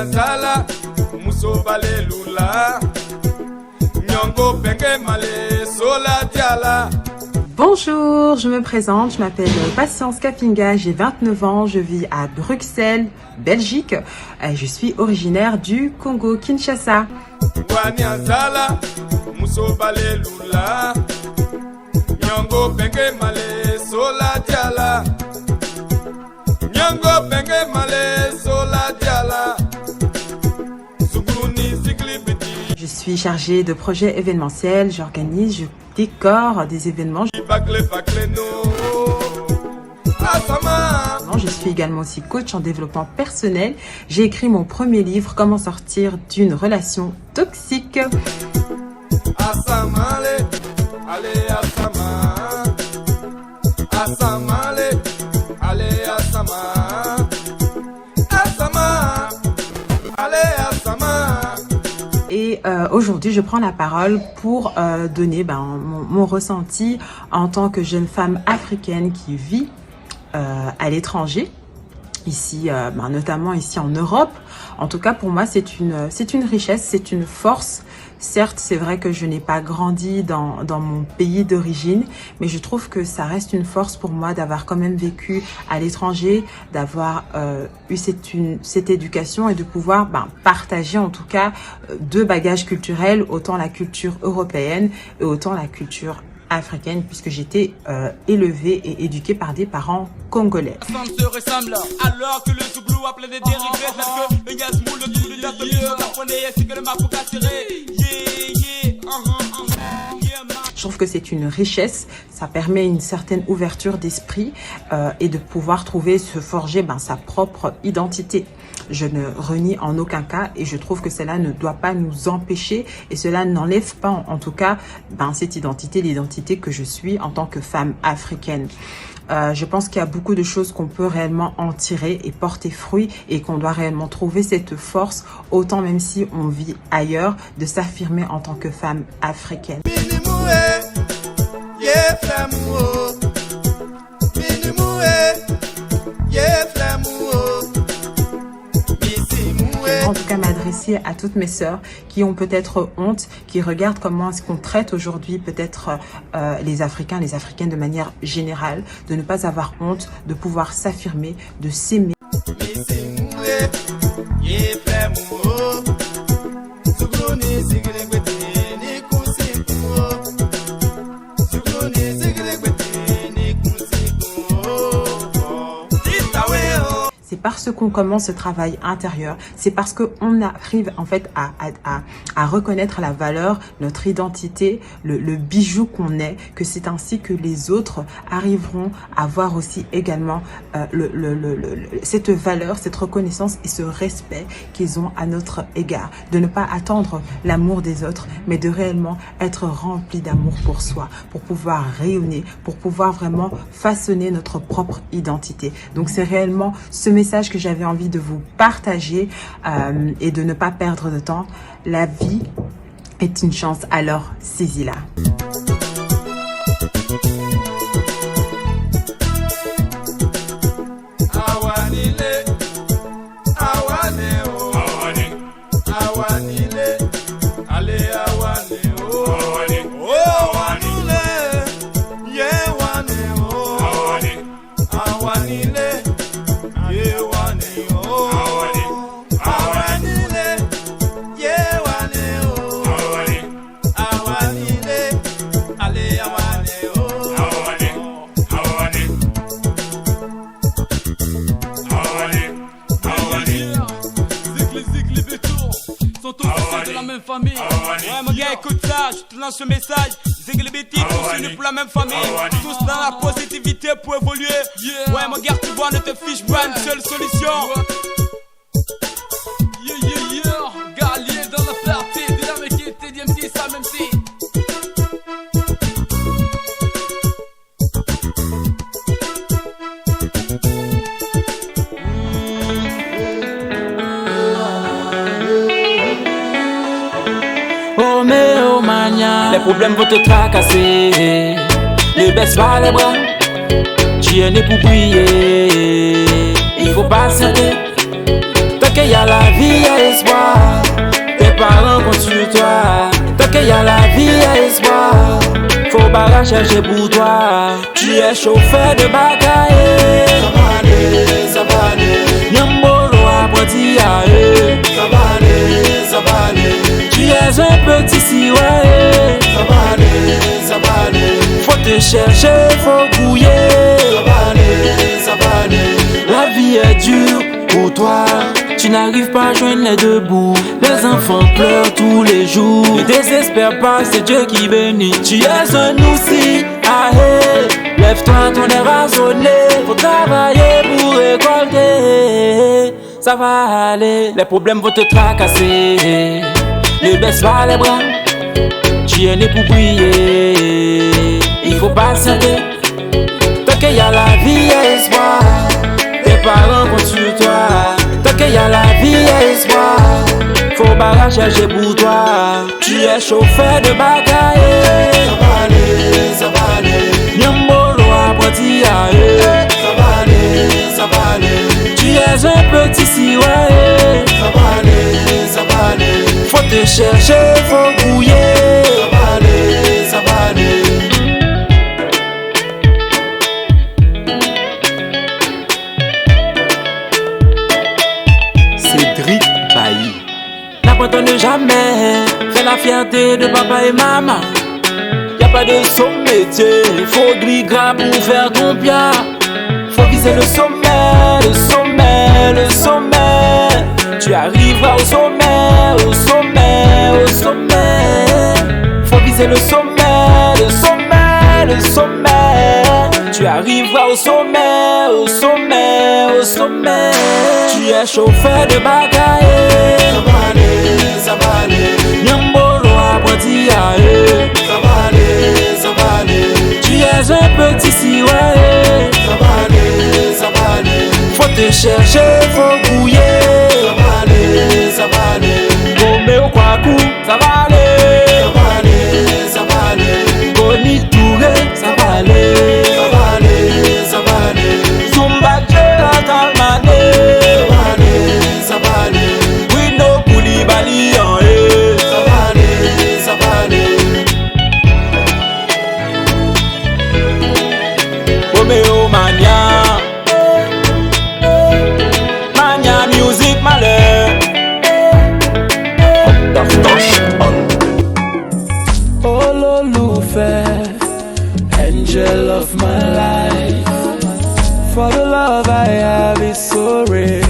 Waniazala, Musobale Lula, Nyongo Penge Male, Sola Diala. Bonjour, je me présente, je m'appelle Patience Kapinga, j'ai 29 ans, je vis à Bruxelles, Belgique. Je suis originaire du Congo Kinshasa. Waniazala, Musobale Lula, Nyongo Penge Male, Sola Diala. Nyongo Penge Male, Sola Diala. Je suis chargée de projets événementiels, j'organise, je décore des événements. Je suis également aussi coach en développement personnel. J'ai écrit mon premier livre, Comment sortir d'une relation toxique. Et aujourd'hui, je prends la parole pour donner mon ressenti en tant que jeune femme africaine qui vit à l'étranger, ici, notamment ici en Europe. En tout cas, pour moi, c'est une richesse, c'est une force. Certes, c'est vrai que je n'ai pas grandi dans mon pays d'origine, mais je trouve que ça reste une force pour moi d'avoir quand même vécu à l'étranger, d'avoir eu cette éducation et de pouvoir partager en tout cas deux bagages culturels, autant la culture européenne et autant la culture africaine, puisque j'étais élevée et éduquée par des parents congolais. Alors que le Zouglou a plein de dérivés, le Yasmou, le Doudou, le japonais, c'est que le Je trouve que c'est une richesse, ça permet une certaine ouverture d'esprit et de pouvoir se forger sa propre identité. Je ne renie en aucun cas et je trouve que cela ne doit pas nous empêcher et cela n'enlève pas en tout cas cette identité, l'identité que je suis en tant que femme africaine. Je pense qu'il y a beaucoup de choses qu'on peut réellement en tirer et porter fruit et qu'on doit réellement trouver cette force, autant même si on vit ailleurs, de s'affirmer en tant que femme africaine. En tout cas, m'adresser à toutes mes sœurs qui ont peut-être honte, qui regardent comment est-ce qu'on traite aujourd'hui peut-être les Africains, les Africaines de manière générale, de ne pas avoir honte, de pouvoir s'affirmer, de s'aimer. C'est parce qu'on commence ce travail intérieur, c'est parce qu'on arrive en fait à reconnaître la valeur, notre identité, le bijou qu'on est, que c'est ainsi que les autres arriveront à voir aussi également cette valeur, cette reconnaissance et ce respect qu'ils ont à notre égard. De ne pas attendre l'amour des autres, mais de réellement être rempli d'amour pour soi, pour pouvoir rayonner, pour pouvoir vraiment façonner notre propre identité. Donc c'est réellement ce message que j'avais envie de vous partager et de ne pas perdre de temps. La vie est une chance, alors saisis-la. Famille. Ouais mon gars écoute ça, je te lance ce message. C'est que les bêtises sont pour la même famille. Tous dans la positivité pour évoluer. Ouais mon gars tu vois ne te fiche pas une seule solution. Galier dans la partie, déjà mais qui était DMT ça même si. Les problèmes vont te tracasser. Ne baisse pas les bras. Tu es né pour briller. Il faut patienter. Tant qu'il y a la vie, il y a espoir. Tes parents comptent sur toi. Tant qu'il y a la vie, il y a espoir. Faut pas chercher pour toi. Tu es chauffeur de bagaille. Ça va aller, ça va aller. Nyambolo apprenti à eux. Ça va aller, ça va aller. Tu es un petit sirouet. Ça va aller, ça va aller. Faut te chercher, faut gouiller. Ça va aller, ça va aller. La vie est dure pour toi. Tu n'arrives pas à joindre les deux bouts. Les enfants pleurent tous les jours. Ne désespère pas, c'est Dieu qui bénit. Tu es un aussi, ah hey. Lève-toi, ton air raisonné. Faut travailler pour récolter. Ça va aller. Les problèmes vont te tracasser. Ne baisse pas les bras. Tu es né pour briller. Il faut patienter. Tant qu'il y a la vie, il y a espoir. Tes parents comptent sur toi. Tant qu'il y a la vie, il y a espoir. Faut pas chercher pour toi. Tu es chauffeur de bagaille. Ça va aller, ça va aller. Nyambolo apprenti à eux. Ça va aller, ça va aller. Tu es un petit sirouet. Ça va aller, ça va aller. Faut te chercher, faut gouiller. Ça va aller, ça va aller. Cédric Bailly. N'abandonne jamais, fais la fierté de papa et maman. Y'a pas de métier, faut gris-gras pour faire ton bien. Faut viser le sommet, le sommet, le sommet. Tu arriveras au sommet, au sommet, au sommet. Faut viser le sommet, le sommet, le sommet. Tu arriveras au sommet, au sommet, au sommet. Tu es chauffeur de bagaille. Ça va aller, ça va aller. Nyambolo apprenti à eux. Ça va aller, ça va aller. Tu es un petit sirouet. Ça va aller, ça va aller. Faut te chercher, faut gouiller. Ça va aller, ça va aller. Gombe au Kwaku, ça va aller. Ça va aller, ça va aller. Goni Touré, ça va aller. Ça va aller, ça va aller. Zumba Jera Talmane. Ça va aller, ça va aller. Wino Koulibaly en eux. Ça va aller, ça va aller. Romeo Mania. Mania Music Malheur. Ololufe, angel of my life. For the love I have is so real.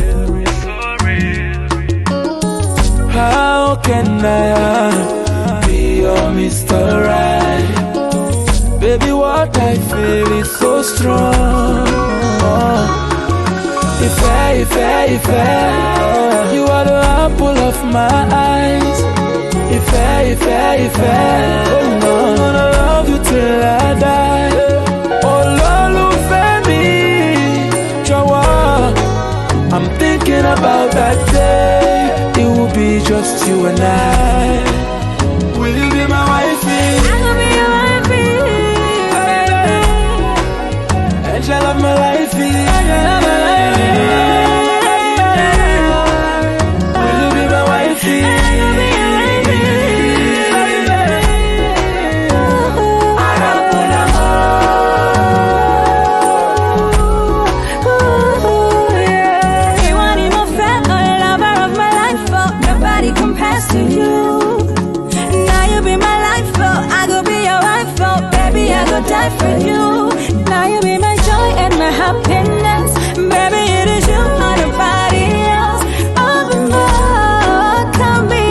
How can I be your Mr. Right? Baby, what I feel is so strong. If you are the apple of my eyes. If oh no, I'm gonna love you till I die. Oh Lord, me, Jawa. I'm thinking about that day. It will be just you and I. Will you be my wifey? I will be your wifey. Angel of my life. Will you be my wifey? Die for you. Now you be my joy and my happiness. Baby, it is you, not nobody else. All the more, come me.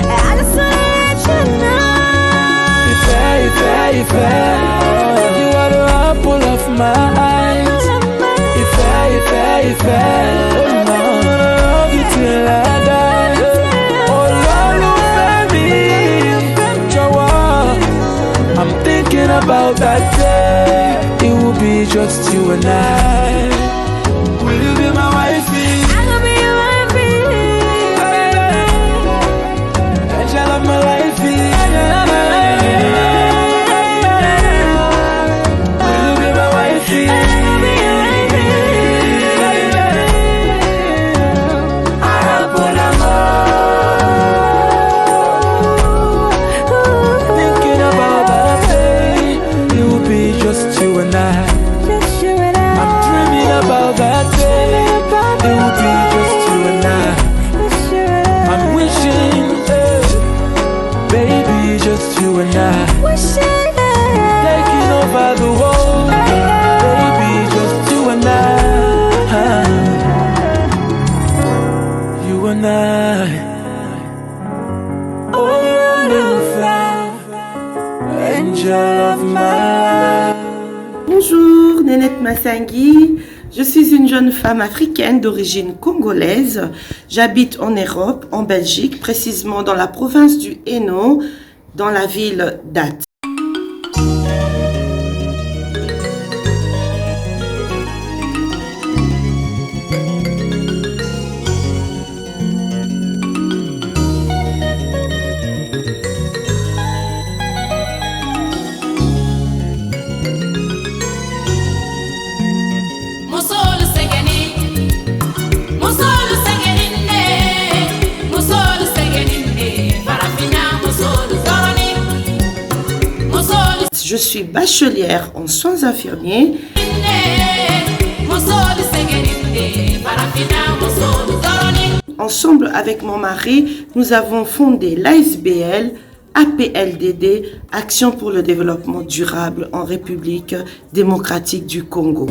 I just want to let you know. If you are the apple of my eyes. If oh no, I'm gonna love you till I die. Oh Lord, baby, Jawa. I'm thinking about that day. It will be just you and I. Will you be my wifey? I will be your wifey. Angel of my life. Will you be my wifey? angel of my life. Bonjour, Nénette Massangui. Je suis une jeune femme africaine d'origine congolaise. J'habite en Europe, en Belgique, précisément dans la province du Hainaut, dans la ville d'Ath. Je suis bachelière en soins infirmiers. Ensemble avec mon mari, nous avons fondé l'ASBL, APLDD, Action pour le développement durable en République démocratique du Congo.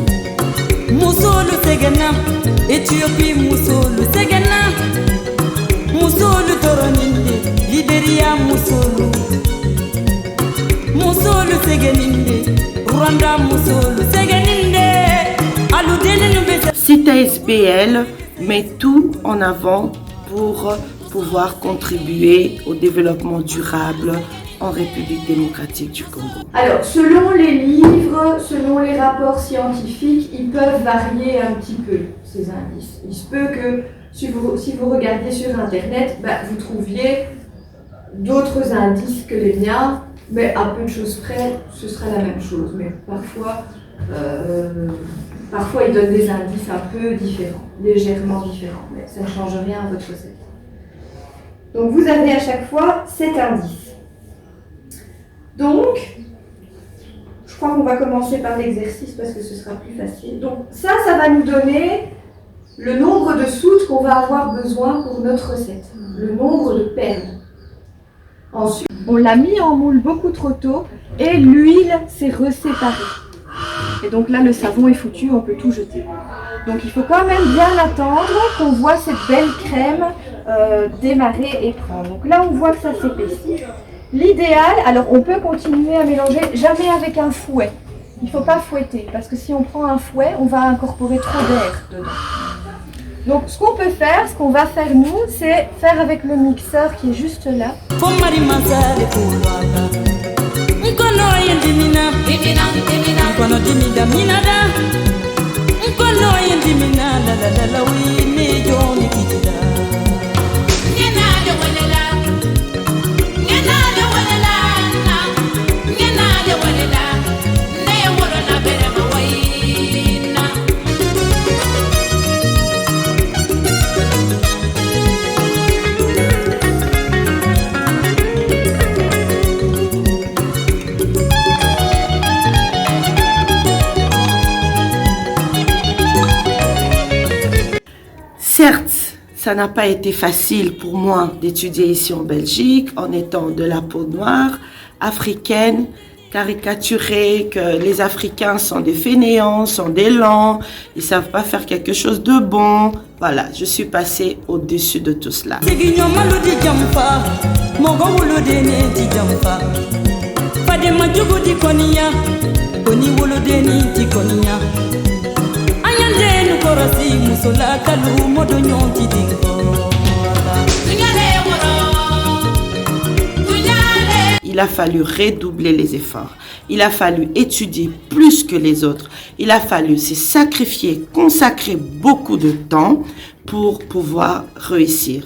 Cette ASBL met tout en avant pour pouvoir contribuer au développement durable en République démocratique du Congo. Alors, selon les livres, selon les rapports scientifiques, ils peuvent varier un petit peu, ces indices. Il se peut que si vous regardiez sur Internet, vous trouviez d'autres indices que les miens, mais à peu de choses près, ce sera la même chose. Mais parfois ils donnent des indices un peu différents, légèrement différents, mais ça ne change rien à votre recette. Donc vous avez à chaque fois 7 indices. Donc, je crois qu'on va commencer par l'exercice parce que ce sera plus facile. Donc ça va nous donner le nombre de soudes qu'on va avoir besoin pour notre recette, le nombre de perles. Ensuite, on l'a mis en moule beaucoup trop tôt et l'huile s'est reséparée. Et donc là, le savon est foutu, on peut tout jeter. Donc il faut quand même bien attendre qu'on voit cette belle crème démarrer et prendre. Donc là, on voit que ça s'épaissit. L'idéal, alors on peut continuer à mélanger, jamais avec un fouet. Il ne faut pas fouetter, parce que si on prend un fouet, on va incorporer trop d'air dedans. Donc ce qu'on peut faire, ce qu'on va faire nous, c'est faire avec le mixeur qui est juste là. Certes, ça n'a pas été facile pour moi d'étudier ici en Belgique en étant de la peau noire, africaine, caricaturée, que les Africains sont des fainéants, sont des lents, ils ne savent pas faire quelque chose de bon. Voilà, je suis passée au-dessus de tout cela. Il a fallu redoubler les efforts. Il a fallu étudier plus que les autres. Il a fallu se sacrifier, consacrer beaucoup de temps pour pouvoir réussir.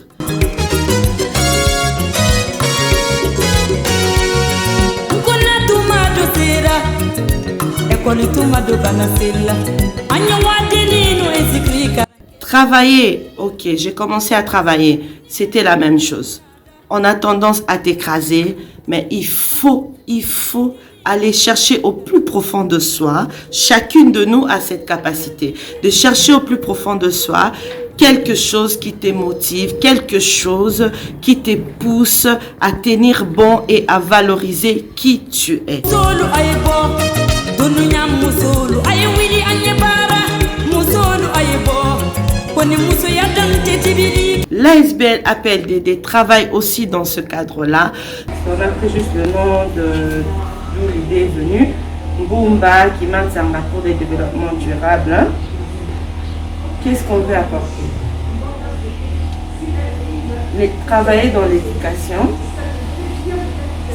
Travailler, ok, j'ai commencé à travailler, c'était la même chose. On a tendance à t'écraser, mais il faut aller chercher au plus profond de soi. Chacune de nous a cette capacité de chercher au plus profond de soi quelque chose qui te motive, quelque chose qui te pousse à tenir bon et à valoriser qui tu es. L'ASBL APLDD travaille aussi dans ce cadre-là. Je vais rappeler juste le nom du idée est venue. Goumba, qui mène Singapour des développements durables. Qu'est-ce qu'on veut apporter? Travailler dans l'éducation.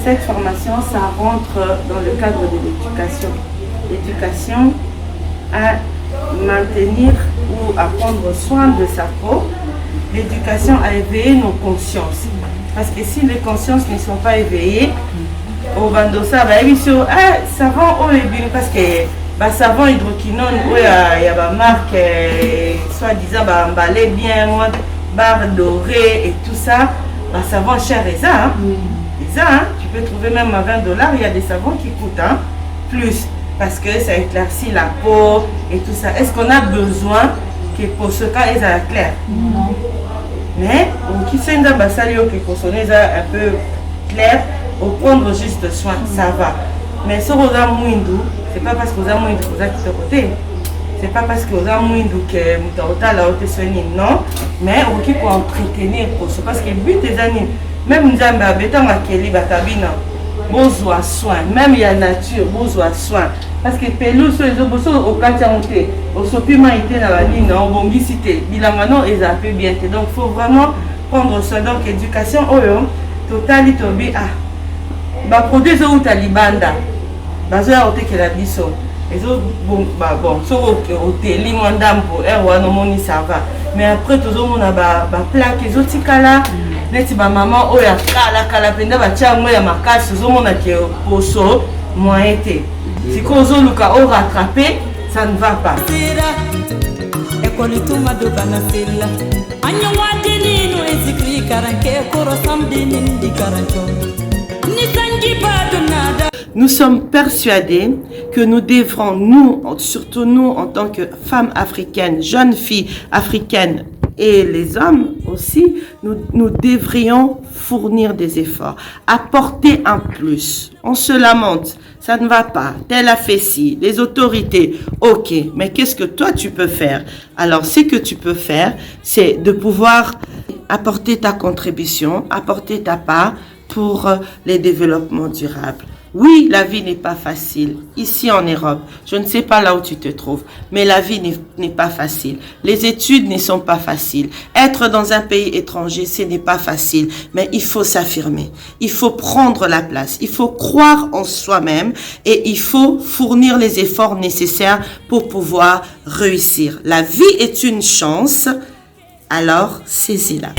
Cette formation, ça rentre dans le cadre de l'éducation. L'éducation à maintenir ou à prendre soin de sa peau. L'éducation à éveiller nos consciences. Parce que si les consciences ne sont pas éveillées, au bandosa, savon parce que savon hydroquinone, il y a une marque, soi-disant, emballé bien, barre dorée et tout ça, savon cher, tu peux trouver même à $20, il y a des savons qui coûtent plus, parce que ça éclaircit la peau et tout ça. Est-ce qu'on a besoin que pour ce cas, ils soient clairs? Non. Mais, qui sont dans la salle qui consomment un peu clair, pour prendre juste soin, ça va. Mais si vous avez mouindou, c'est pas parce que vous avez mouindou que vous avez quitté côté. C'est pas parce que vous avez mouindou que vous avez la haute soignée, non. Mais on peut entretenir pour ça. Parce que le but des années, même nous avons béton à Kelly Batabina, besoin soin. Même il y a nature, besoin soin. Parce que pelouse, les autres, au Katianté, au Sopima, était dans la ligne, au Bombicité, Bilangano, ils ont fait bien. Donc il faut vraiment prendre soin. Donc éducation, total, il produit au Talibanda, bazoya otekela biso. Ezo bon so au teli mandam pour wana moni ça va. Mais après tout on a ba plaque ezo tikala neti ba maman oya kala penda ba chango ya makasi zo mona ke poso moyen té. Si kozo luka o rattraper, ça ne va pas. Ekoli tuma do banasela. Anyo wadini no ezikri karanke koro samdini di karancho. Nous sommes persuadés que nous devrons, nous, surtout nous en tant que femmes africaines, jeunes filles africaines et les hommes aussi, nous devrions fournir des efforts, apporter un plus. On se lamente, ça ne va pas, tel a fait ci, les autorités, ok, mais qu'est-ce que toi tu peux faire? Alors ce que tu peux faire, c'est de pouvoir apporter ta contribution, apporter ta part pour les développements durables. Oui, la vie n'est pas facile. Ici en Europe, je ne sais pas là où tu te trouves, mais la vie n'est pas facile. Les études ne sont pas faciles. Être dans un pays étranger, ce n'est pas facile, mais il faut s'affirmer. Il faut prendre la place. Il faut croire en soi-même et il faut fournir les efforts nécessaires pour pouvoir réussir. La vie est une chance, alors saisis-la.